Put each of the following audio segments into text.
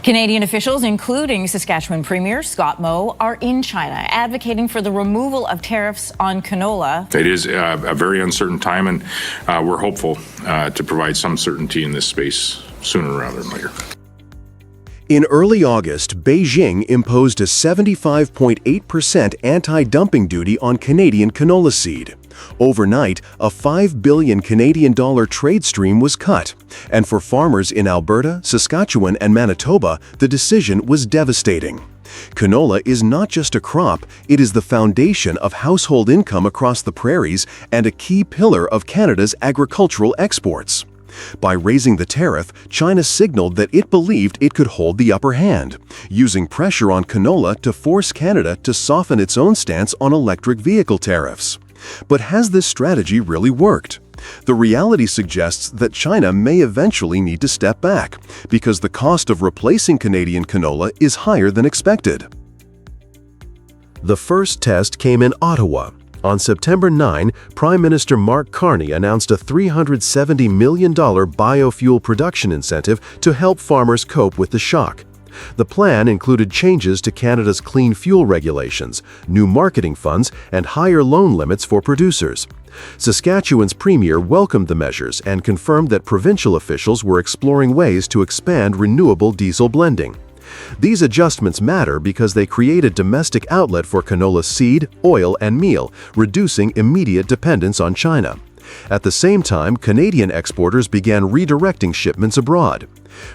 Canadian officials, including Saskatchewan Premier Scott Moe, are in China advocating for the removal of tariffs on canola. It is a very uncertain time, and we're hopeful to provide some certainty in this space sooner rather than later. In early August, Beijing imposed a 75.8% anti-dumping duty on Canadian canola seed. Overnight, a $5 billion Canadian trade stream was cut, and for farmers in Alberta, Saskatchewan, and Manitoba, the decision was devastating. Canola is not just a crop, it is the foundation of household income across the prairies and a key pillar of Canada's agricultural exports. By raising the tariff, China signaled that it believed it could hold the upper hand, using pressure on canola to force Canada to soften its own stance on electric vehicle tariffs. But has this strategy really worked? The reality suggests that China may eventually need to step back, because the cost of replacing Canadian canola is higher than expected. The first test came in Ottawa. On September 9, Prime Minister Mark Carney announced a $370 million biofuel production incentive to help farmers cope with the shock. The plan included changes to Canada's clean fuel regulations, new marketing funds, and higher loan limits for producers. Saskatchewan's premier welcomed the measures and confirmed that provincial officials were exploring ways to expand renewable diesel blending. These adjustments matter because they create a domestic outlet for canola seed, oil, and meal, reducing immediate dependence on China. At the same time, Canadian exporters began redirecting shipments abroad.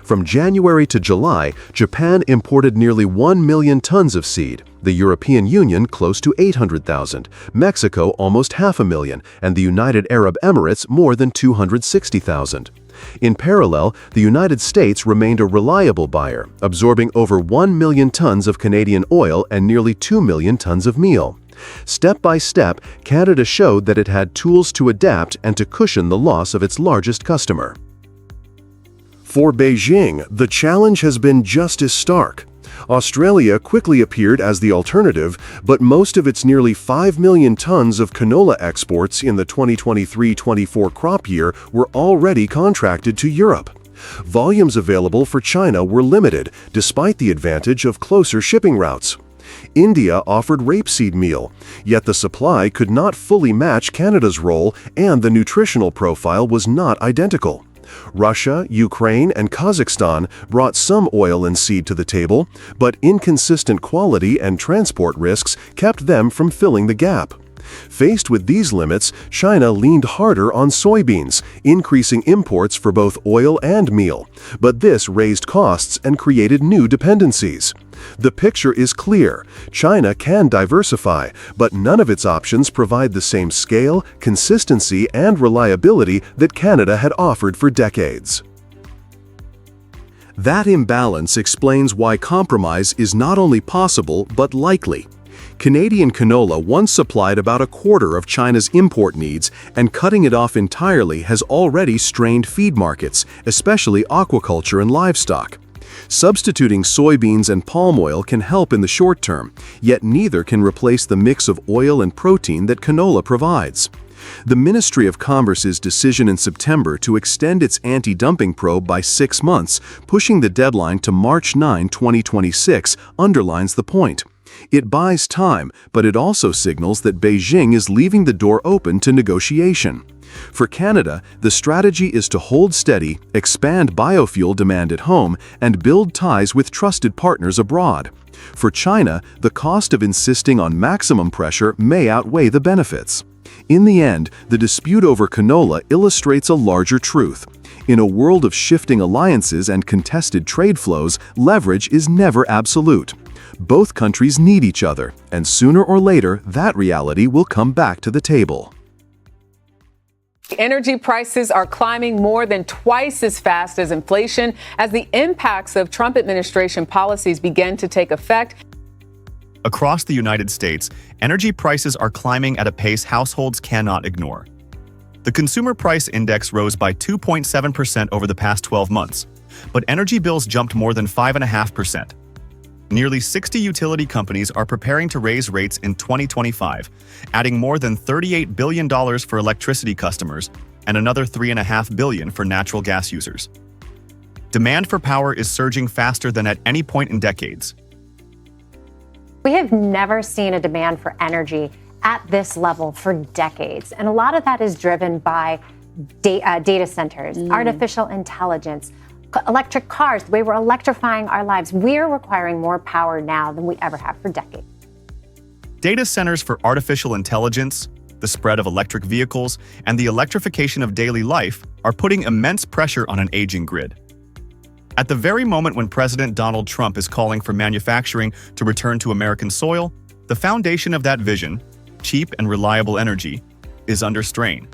From January to July, Japan imported nearly 1 million tons of seed, the European Union close to 800,000, Mexico almost 500,000, and the United Arab Emirates more than 260,000. In parallel, the United States remained a reliable buyer, absorbing over 1 million tons of Canadian oil and nearly 2 million tons of meal. Step by step, Canada showed that it had tools to adapt and to cushion the loss of its largest customer. For Beijing, the challenge has been just as stark. Australia quickly appeared as the alternative, but most of its nearly 5 million tons of canola exports in the 2023-24 crop year were already contracted to Europe. Volumes available for China were limited, despite the advantage of closer shipping routes. India offered rapeseed meal, yet the supply could not fully match Canada's role and the nutritional profile was not identical. Russia, Ukraine, and Kazakhstan brought some oil and seed to the table, but inconsistent quality and transport risks kept them from filling the gap. Faced with these limits, China leaned harder on soybeans, increasing imports for both oil and meal, but this raised costs and created new dependencies. The picture is clear. China can diversify, but none of its options provide the same scale, consistency, and reliability that Canada had offered for decades. That imbalance explains why compromise is not only possible but likely. Canadian canola once supplied about a quarter of China's import needs, and cutting it off entirely has already strained feed markets, especially aquaculture and livestock. Substituting soybeans and palm oil can help in the short term, yet neither can replace the mix of oil and protein that canola provides. The Ministry of Commerce's decision in September to extend its anti-dumping probe by 6 months, pushing the deadline to March 9, 2026, underlines the point. It buys time, but it also signals that Beijing is leaving the door open to negotiation. For Canada, the strategy is to hold steady, expand biofuel demand at home, and build ties with trusted partners abroad. For China, the cost of insisting on maximum pressure may outweigh the benefits. In the end, the dispute over canola illustrates a larger truth. In a world of shifting alliances and contested trade flows, leverage is never absolute. Both countries need each other, and sooner or later, that reality will come back to the table. Energy prices are climbing more than twice as fast as inflation as the impacts of Trump administration policies begin to take effect. Across the United States, energy prices are climbing at a pace households cannot ignore. The Consumer Price Index rose by 2.7% over the past 12 months, but energy bills jumped more than 5.5%. Nearly 60 utility companies are preparing to raise rates in 2025, adding more than $38 billion for electricity customers and another $3.5 billion for natural gas users. Demand for power is surging faster than at any point in decades. We have never seen a demand for energy at this level for decades. And a lot of that is driven by data centers, artificial intelligence, electric cars, the way we're electrifying our lives. We're requiring more power now than we ever have for decades. Data centers for artificial intelligence, the spread of electric vehicles, and the electrification of daily life are putting immense pressure on an aging grid. At the very moment when President Donald Trump is calling for manufacturing to return to American soil, the foundation of that vision, cheap and reliable energy, is under strain.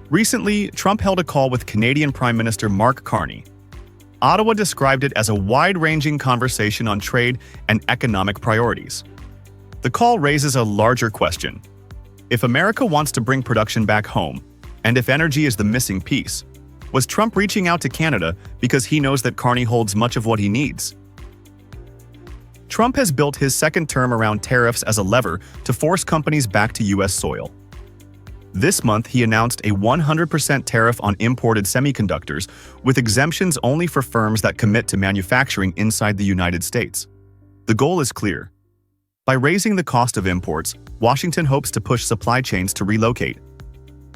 Recently, Trump held a call with Canadian Prime Minister Mark Carney. Ottawa described it as a wide-ranging conversation on trade and economic priorities. The call raises a larger question. If America wants to bring production back home, and if energy is the missing piece, was Trump reaching out to Canada because he knows that Carney holds much of what he needs? Trump has built his second term around tariffs as a lever to force companies back to U.S. soil. This month, he announced a 100% tariff on imported semiconductors, with exemptions only for firms that commit to manufacturing inside the United States. The goal is clear. By raising the cost of imports, Washington hopes to push supply chains to relocate.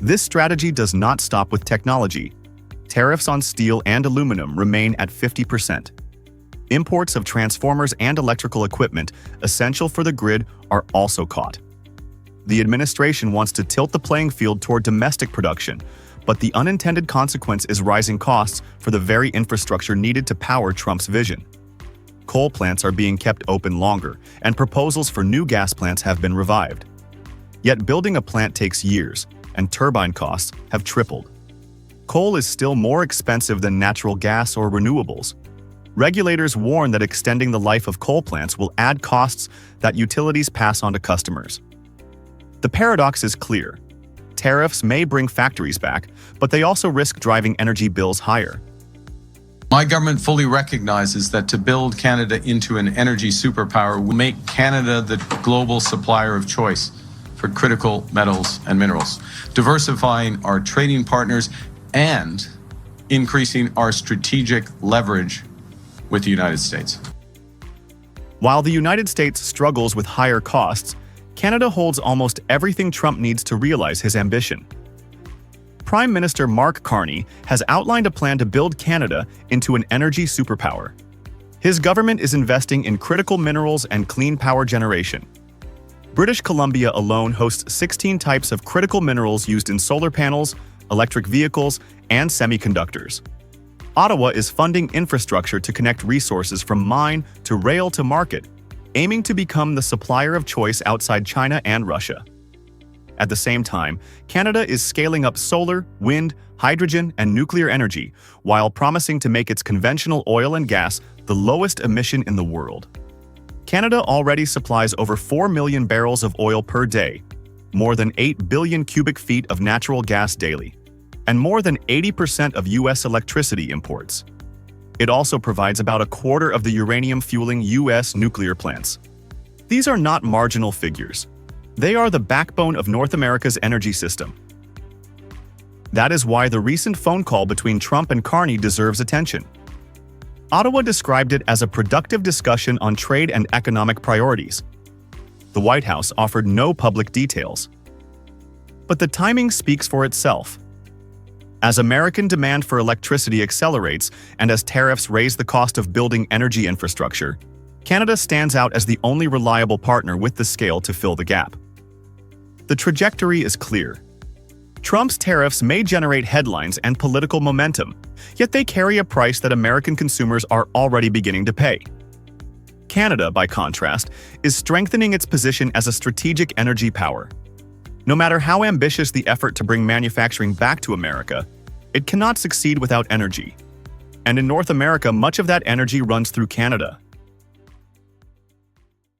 This strategy does not stop with technology. Tariffs on steel and aluminum remain at 50%. Imports of transformers and electrical equipment essential for the grid are also caught. The administration wants to tilt the playing field toward domestic production, but the unintended consequence is rising costs for the very infrastructure needed to power Trump's vision. Coal plants are being kept open longer, and proposals for new gas plants have been revived. Yet building a plant takes years, and turbine costs have tripled. Coal is still more expensive than natural gas or renewables. Regulators warn that extending the life of coal plants will add costs that utilities pass on to customers. The paradox is clear. Tariffs may bring factories back, but they also risk driving energy bills higher. My government fully recognizes that to build Canada into an energy superpower will make Canada the global supplier of choice for critical metals and minerals, diversifying our trading partners and increasing our strategic leverage with the United States. While the United States struggles with higher costs, Canada holds almost everything Trump needs to realize his ambition. Prime Minister Mark Carney has outlined a plan to build Canada into an energy superpower. His government is investing in critical minerals and clean power generation. British Columbia alone hosts 16 types of critical minerals used in solar panels, electric vehicles, and semiconductors. Ottawa is funding infrastructure to connect resources from mine to rail to market, aiming to become the supplier of choice outside China and Russia. At the same time, Canada is scaling up solar, wind, hydrogen, and nuclear energy, while promising to make its conventional oil and gas the lowest emission in the world. Canada already supplies over 4 million barrels of oil per day, more than 8 billion cubic feet of natural gas daily, and more than 80% of U.S. electricity imports. It also provides about a quarter of the uranium-fueling U.S. nuclear plants. These are not marginal figures. They are the backbone of North America's energy system. That is why the recent phone call between Trump and Carney deserves attention. Ottawa described it as a productive discussion on trade and economic priorities. The White House offered no public details. But the timing speaks for itself. As American demand for electricity accelerates and as tariffs raise the cost of building energy infrastructure, Canada stands out as the only reliable partner with the scale to fill the gap. The trajectory is clear. Trump's tariffs may generate headlines and political momentum, yet they carry a price that American consumers are already beginning to pay. Canada, by contrast, is strengthening its position as a strategic energy power. No matter how ambitious the effort to bring manufacturing back to America, it cannot succeed without energy. And in North America, much of that energy runs through Canada.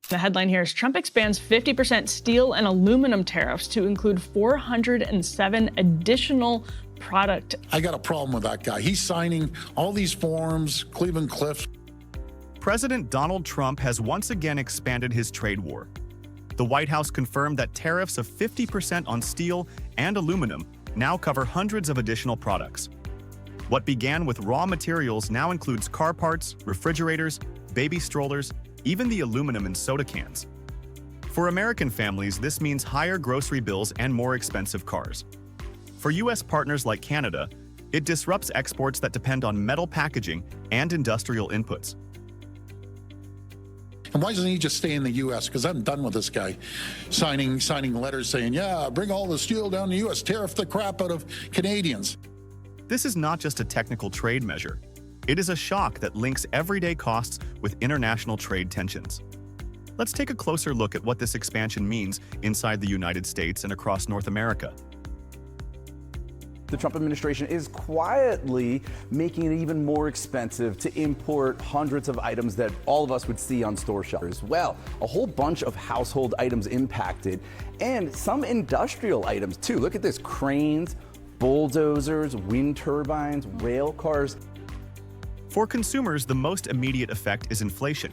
The headline here is Trump expands 50% steel and aluminum tariffs to include 407 additional product. I got a problem with that guy. He's signing all these forms, Cleveland Cliffs. President Donald Trump has once again expanded his trade war. The White House confirmed that tariffs of 50% on steel and aluminum now cover hundreds of additional products. What began with raw materials now includes car parts, refrigerators, baby strollers, even the aluminum in soda cans. For American families, this means higher grocery bills and more expensive cars. For U.S. partners like Canada, it disrupts exports that depend on metal packaging and industrial inputs. And why doesn't he just stay in the U.S.? Because I'm done with this guy signing letters saying, yeah, bring all the steel down to the U.S., tariff the crap out of Canadians. This is not just a technical trade measure. It is a shock that links everyday costs with international trade tensions. Let's take a closer look at what this expansion means inside the United States and across North America. The Trump administration is quietly making it even more expensive to import hundreds of items that all of us would see on store shelves. Well, a whole bunch of household items impacted, and some industrial items too. Look at this: cranes, bulldozers, wind turbines, rail cars. For consumers, the most immediate effect is inflation.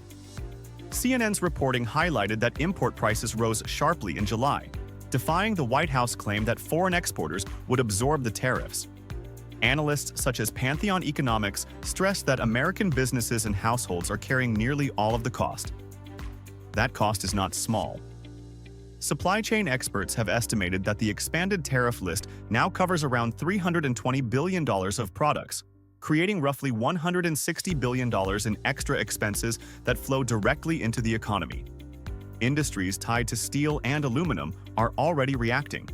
CNN's reporting highlighted that import prices rose sharply in July, defying the White House claim that foreign exporters would absorb the tariffs. Analysts such as Pantheon Economics stress that American businesses and households are carrying nearly all of the cost. That cost is not small. Supply chain experts have estimated that the expanded tariff list now covers around $320 billion of products, creating roughly $160 billion in extra expenses that flow directly into the economy. Industries tied to steel and aluminum are already reacting.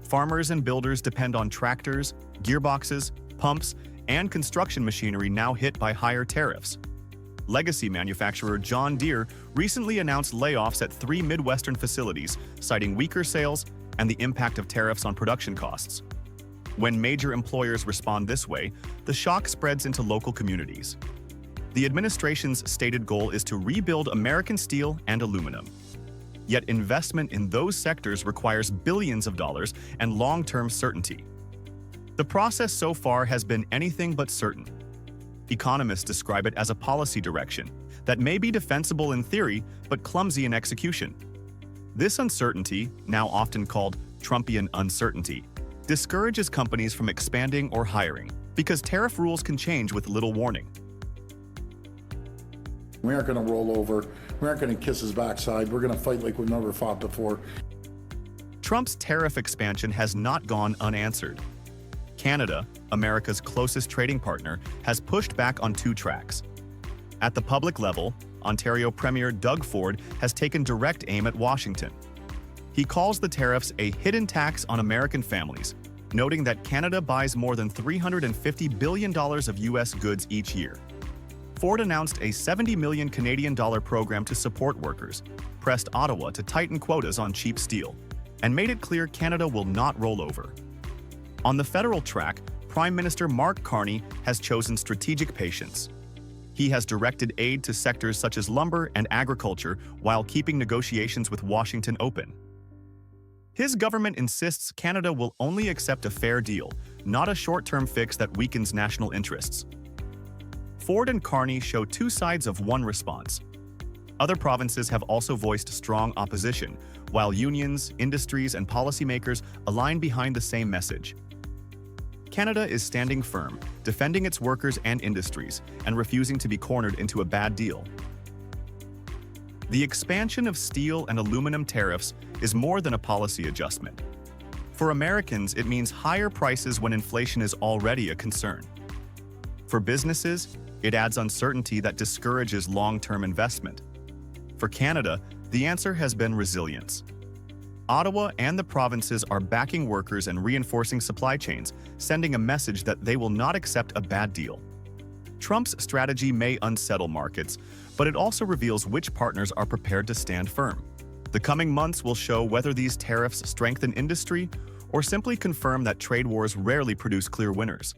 Farmers and builders depend on tractors, gearboxes, pumps, and construction machinery now hit by higher tariffs. Legacy manufacturer John Deere recently announced layoffs at 3 Midwestern facilities, citing weaker sales and the impact of tariffs on production costs. When major employers respond this way, the shock spreads into local communities. The administration's stated goal is to rebuild American steel and aluminum. Yet investment in those sectors requires billions of dollars and long-term certainty. The process so far has been anything but certain. Economists describe it as a policy direction that may be defensible in theory but clumsy in execution. This uncertainty, now often called Trumpian uncertainty, discourages companies from expanding or hiring because tariff rules can change with little warning. We aren't going to roll over. We aren't going to kiss his backside. We're going to fight like we've never fought before. Trump's tariff expansion has not gone unanswered. Canada, America's closest trading partner, has pushed back on 2 tracks. At the public level, Ontario Premier Doug Ford has taken direct aim at Washington. He calls the tariffs a hidden tax on American families, noting that Canada buys more than $350 billion of U.S. goods each year. Ford announced a $70 million Canadian dollar program to support workers, pressed Ottawa to tighten quotas on cheap steel, and made it clear Canada will not roll over. On the federal track, Prime Minister Mark Carney has chosen strategic patience. He has directed aid to sectors such as lumber and agriculture while keeping negotiations with Washington open. His government insists Canada will only accept a fair deal, not a short-term fix that weakens national interests. Ford and Carney show 2 sides of one response. Other provinces have also voiced strong opposition, while unions, industries, and policymakers align behind the same message. Canada is standing firm, defending its workers and industries, and refusing to be cornered into a bad deal. The expansion of steel and aluminum tariffs is more than a policy adjustment. For Americans, it means higher prices when inflation is already a concern. For businesses, it adds uncertainty that discourages long-term investment. For Canada, the answer has been resilience. Ottawa and the provinces are backing workers and reinforcing supply chains, sending a message that they will not accept a bad deal. Trump's strategy may unsettle markets, but it also reveals which partners are prepared to stand firm. The coming months will show whether these tariffs strengthen industry or simply confirm that trade wars rarely produce clear winners.